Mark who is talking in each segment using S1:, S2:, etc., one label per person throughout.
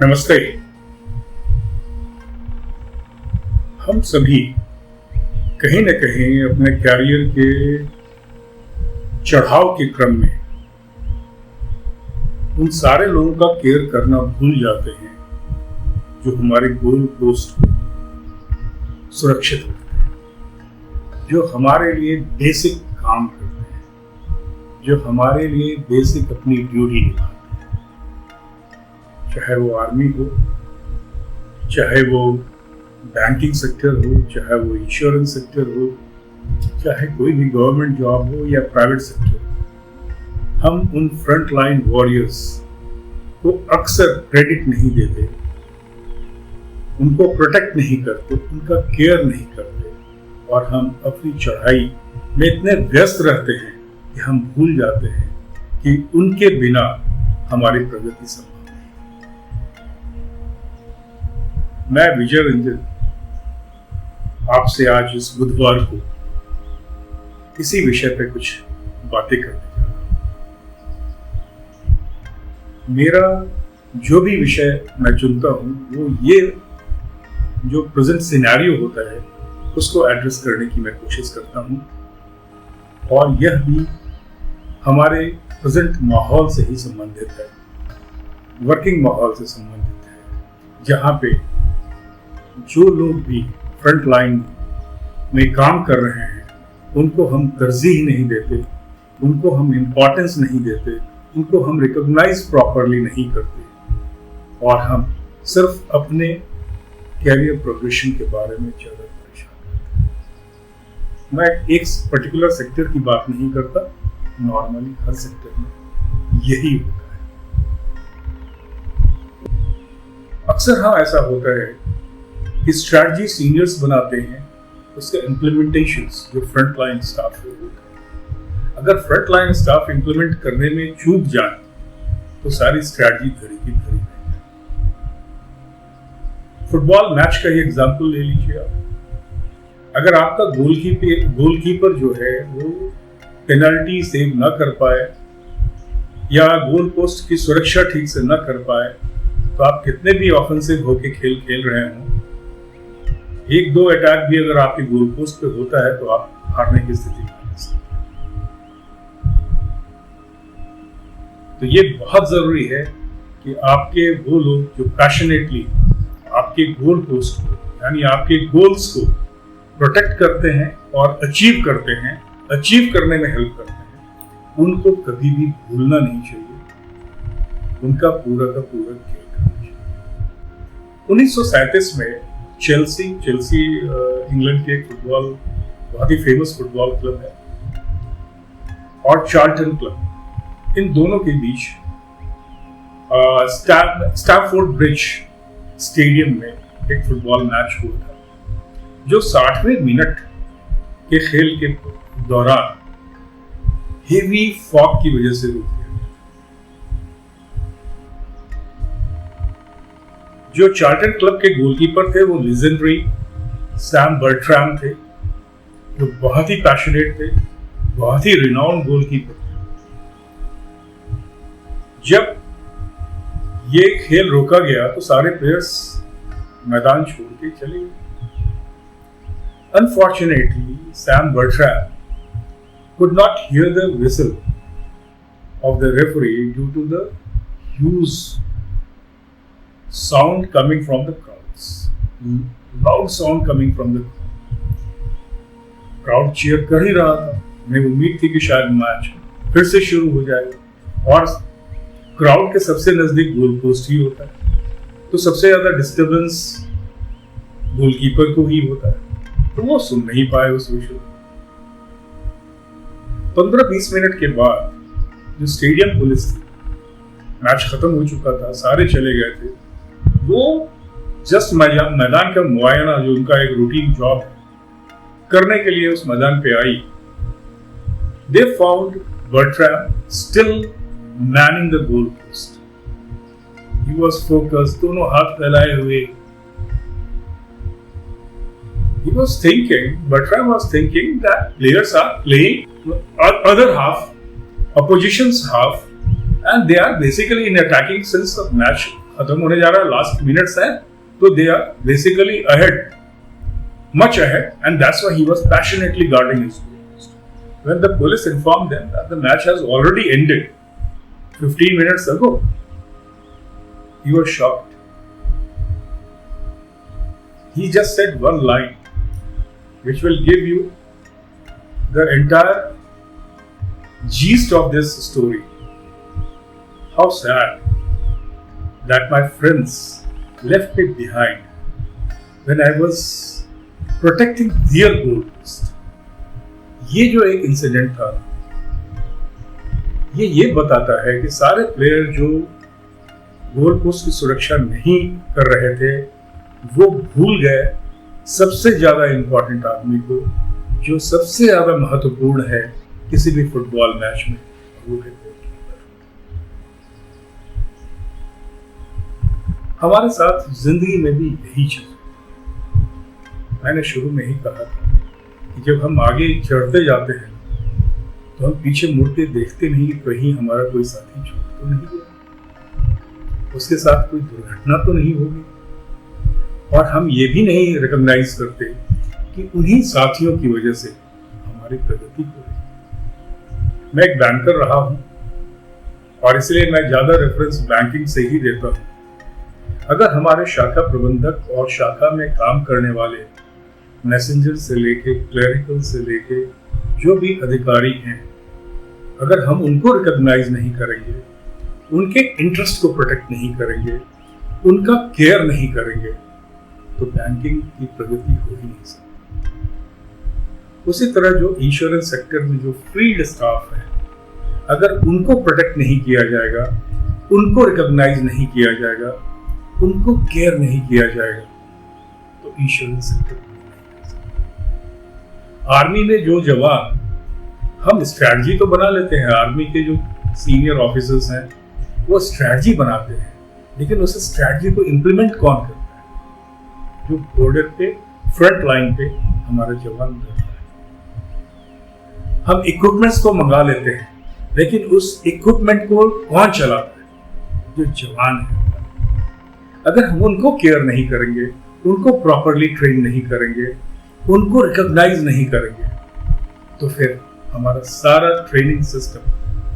S1: नमस्ते। हम सभी कहीं न कहीं अपने कैरियर के चढ़ाव के क्रम में उन सारे लोगों का केयर करना भूल जाते हैं जो हमारे गोल पोस्ट को सुरक्षित रखते हैं, जो हमारे लिए बेसिक काम करते हैं, जो हमारे लिए बेसिक अपनी ड्यूटी निभाते हैं। चाहे वो आर्मी हो, चाहे वो बैंकिंग सेक्टर हो, चाहे वो इंश्योरेंस सेक्टर हो, चाहे कोई भी गवर्नमेंट जॉब हो या प्राइवेट सेक्टर हो, हम उन फ्रंट लाइन वॉरियर्स को अक्सर क्रेडिट नहीं देते, उनको प्रोटेक्ट नहीं करते, उनका केयर नहीं करते और हम अपनी चढ़ाई में इतने व्यस्त रहते हैं कि हम भूल जाते हैं कि उनके बिना हमारी प्रगति संभव। मैं विजय रंजन आपसे आज इस बुधवार को इसी विषय पे कुछ बातें करने जा रहा हूं। मेरा जो भी विषय मैं चुनता हूं वो ये जो प्रेजेंट सिनेरियो होता है उसको एड्रेस करने की मैं कोशिश करता हूं और यह भी हमारे प्रेजेंट माहौल से ही संबंधित है, वर्किंग माहौल से संबंधित है, जहां पे जो लोग भी फ्रंट लाइन में काम कर रहे हैं उनको हम तरजीह नहीं देते, उनको हम इम्पोर्टेंस नहीं देते, उनको हम रिकॉग्नाइज प्रॉपरली नहीं करते और हम सिर्फ अपने कैरियर प्रोग्रेशन के बारे में ज़्यादा परेशान करते हैं। मैं एक पर्टिकुलर सेक्टर की बात नहीं करता, नॉर्मली हर सेक्टर में यही होता है। अक्सर हाँ ऐसा होता है कि स्ट्रैटेजी सीनियर्स बनाते हैं, उसके इम्प्लीमेंटेशंस जो फ्रंट लाइन स्टाफ है वो करते हैं। अगर फ्रंट लाइन स्टाफ इम्प्लीमेंट करने में चूक जाए तो सारी स्ट्रैटेजी धरी की धरी रह जाए। फुटबॉल मैच का ही एग्जांपल ले लीजिए आप। अगर आपका गोलकीपर जो है वो पेनल्टी सेव न कर पाए या गोल पोस्ट की सुरक्षा ठीक से न कर पाए तो आप कितने भी ऑफेंसिव होके खेल रहे हों, एक दो अटैक भी अगर आपके गोल पोस्ट पे होता है तो आप हारने की स्थिति में आ सकते हैं। तो ये बहुत जरूरी है कि आपके वो लोग जो पैशनेटली आपके गोल पोस्ट को यानी आपके गोल्स को प्रोटेक्ट करते हैं और अचीव करते हैं, अचीव करने में हेल्प करते हैं, उनको कभी भी भूलना नहीं चाहिए, उनका पूरा का पूरा केयर करना चाहिए। 1937 में चेल्सी इंग्लैंड के एक बहुत ही फेमस फुटबॉल क्लब है और चार्ल्टन क्लब, इन दोनों के बीच स्टैमफोर्ड ब्रिज स्टेडियम में एक फुटबॉल मैच हुआ था जो 60वें मिनट के खेल के दौरान हेवी फॉग की वजह से रुक गया। जो चार्ल्टन क्लब के गोलकीपर थे वो लीजेंडरी सैम बर्ट्रैम थे, जो बहुत ही पैशनेट थे, बहुत ही रिनाउंड गोलकीपर थे। जब ये खेल रोका गया तो सारे प्लेयर्स मैदान छोड़ के चले गए। Unfortunately Sam Bertram could not hear the whistle of the referee due to the huge sound coming from the crowds, loud sound coming from the crowd cheer कर ही रहा था। मैं उम्मीद थी कि शायद मैच फिर से शुरू हो जाएगा और क्राउड के सबसे नजदीक गोल पोस्ट ही होता है तो सबसे ज्यादा डिस्टर्बेंस गोलकीपर को ही होता है, तो वो सुन नहीं पाए उस विषय। 15-20 मिनट के बाद जो स्टेडियम पुलिस थी, मैच खत्म हो चुका था, सारे चले गए थे, वो जस्ट मैदान का मुआयना जो उनका एक रूटीन जॉब है करने के लिए उस मैदान पे आई। They found Bertram still manning the goal post. He was focused, दोनों हाथ फैलाए हुए। He was thinking, Bertram was thinking that players are playing other half, opposition's half, and they are basically in attacking since the match खत्म होने जा रहा है, last minutes है, तो they are basically ahead, much ahead, and that's why he was passionately guarding his goal. When the police informed them that the match has already ended 15 minutes ago, he was shocked. He just said one line which will give you the entire gist of this story. How sad that my friends left me behind when I was protecting their goal post. ये जो एक incident था, ये बताता है कि सारे player जो गोल पोस्ट की सुरक्षा नहीं कर रहे थे, वो भूल गए सबसे ज्यादा इंपॉर्टेंट आदमी को, जो सबसे ज्यादा महत्वपूर्ण है किसी भी फुटबॉल मैच में, वो है गोलकीपर। हमारे साथ जिंदगी में भी यही चीज, मैंने शुरू में ही कहा था कि जब हम आगे चढ़ते जाते हैं तो हम पीछे मुड़ के देखते नहीं कि कहीं हमारा कोई साथी छूट तो नहीं गया, उसके साथ कोई दुर्घटना तो नहीं होगी, और हम ये भी नहीं रिकॉग्नाइज करते कि उन्हीं साथियों की वजह से हमारी प्रगति हो रही। मैं एक बैंकर रहा हूं और इसलिए मैं ज्यादा रेफरेंस बैंकिंग से ही देता हूं। अगर हमारे शाखा प्रबंधक और शाखा में काम करने वाले मैसेंजर से लेके क्लरिकल से लेके जो भी अधिकारी हैं, अगर हम उनको रिकॉग्नाइज नहीं करेंगे, उनके इंटरेस्ट को प्रोटेक्ट नहीं करेंगे, उनका केयर नहीं करेंगे, तो बैंकिंग की प्रगति हो ही नहीं सकती। उसी तरह जो इंश्योरेंस सेक्टर में जो फील्ड स्टाफ है, अगर उनको प्रोटेक्ट नहीं किया जाएगा, उनको रिकॉग्नाइज नहीं किया जाएगा, उनको केयर नहीं किया जाएगा, तो इंश्योरेंस सेक्टर आर्मी में जो जवान, हम स्ट्रैटेजी तो बना लेते हैं, आर्मी के जो सीनियर ऑफिसर्स हैं वो स्ट्रैटेजी बनाते हैं, लेकिन उस स्ट्रैटेजी को इम्प्लीमेंट कौन करता है? जो बॉर्डर पे फ्रंट लाइन पे हमारा जवान रहता है। हम इक्विपमेंट्स को मंगा लेते हैं, लेकिन उस इक्विपमेंट को कौन चलाता है? जो जवान है। अगर हम उनको केयर नहीं करेंगे, उनको प्रॉपरली ट्रेन नहीं करेंगे, उनको रिकॉग्नाइज नहीं करेंगे, तो फिर हमारा सारा ट्रेनिंग सिस्टम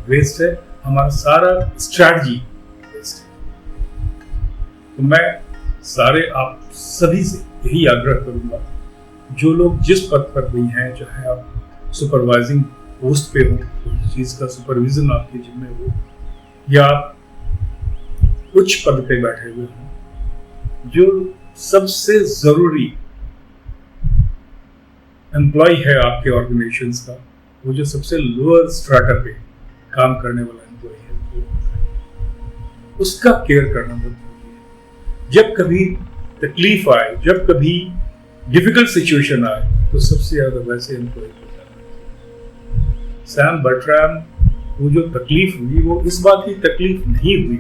S1: वेस्ट है, हमारा सारा स्ट्रैटेजी वेस्ट है। तो मैं सारे आप सभी से यही आग्रह करूंगा, जो लोग जिस पद पर भी हैं, चाहे आप सुपरवाइजिंग पोस्ट पे हो, उस चीज का सुपरविजन आपके जिम्मे हो, या आप उच्च पद पे बैठे हुए हो, जो सबसे जरूरी एम्प्लॉय है आपके ऑर्गेनाइजेशंस का, वो जो सबसे लोअर स्ट्राटा पे काम करने वाला एम्प्लॉय है, उसका केयर करना बहुत जरूरी है। जब कभी तकलीफ आए, जब कभी डिफिकल्ट सिचुएशन आए, तो सबसे ज्यादा वैसे एम्प्लॉय को जाना है। सैम बर्ट्रैम को जो तकलीफ हुई, वो इस बात की तकलीफ नहीं हुई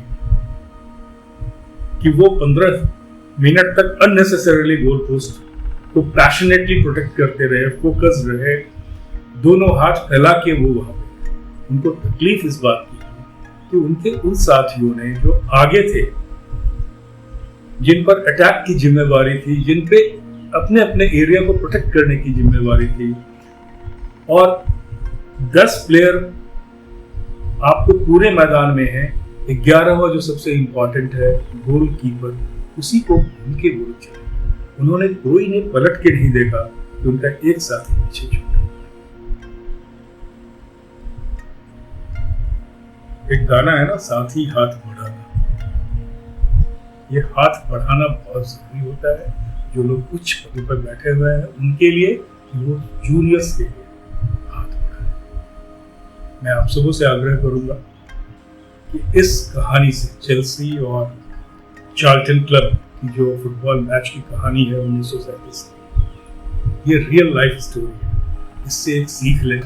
S1: कि वो 15 मिनट तक अननेसेसरीली गोल पोस्ट को पैशनेटली प्रोटेक्ट करते रहे, फोकस रहे, दोनों हाथ फैला के वो वहां पे। उनको तकलीफ इस बात की कि उनके उन साथियों ने जो आगे थे, जिन पर अटैक की जिम्मेवारी थी, जिन पे अपने अपने एरिया को प्रोटेक्ट करने की जिम्मेवारी थी, और 10 प्लेयर आपको पूरे मैदान में है, 11वां जो सबसे इंपॉर्टेंट है गोलकीपर, उसी को उनके गोल चले। उन्होंने कोई ने पलट के नहीं देखा कि उनका एक साथी पीछे छूटा। एक गाना है ना, साथी हाथ बढ़ाना। ये हाथ बढ़ाना बहुत जरूरी होता है। जो लोग उच्च पदों पर बैठे हुए हैं उनके लिए, कि वो जूनियर्स के लिए हाथ बढ़ाएं। मैं आप सबों से आग्रह करूंगा कि इस कहानी से, चेल्सी और चार्ल्टन क्लब की जो फुटबॉल मैच की कहानी है 1937 की, ये रियल लाइफ स्टोरी है। इससे एक सीख लें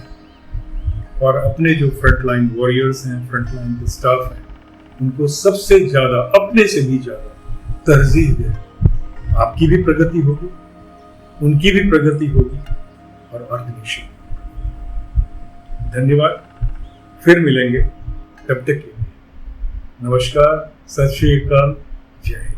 S1: और अपने जो फ्रंट लाइन वॉरियर्स हैं, फ्रंट लाइन के स्टाफ हैं, उनको सबसे ज्यादा, अपने से भी ज्यादा तरजीह दें। आपकी भी प्रगति होगी, उनकी भी प्रगति होगी, और ऑर्गेनाइजेशन। धन्यवाद, फिर मिलेंगे, तब तक के लिए नमस्कार, सत श्री अकाल, जय हिंद।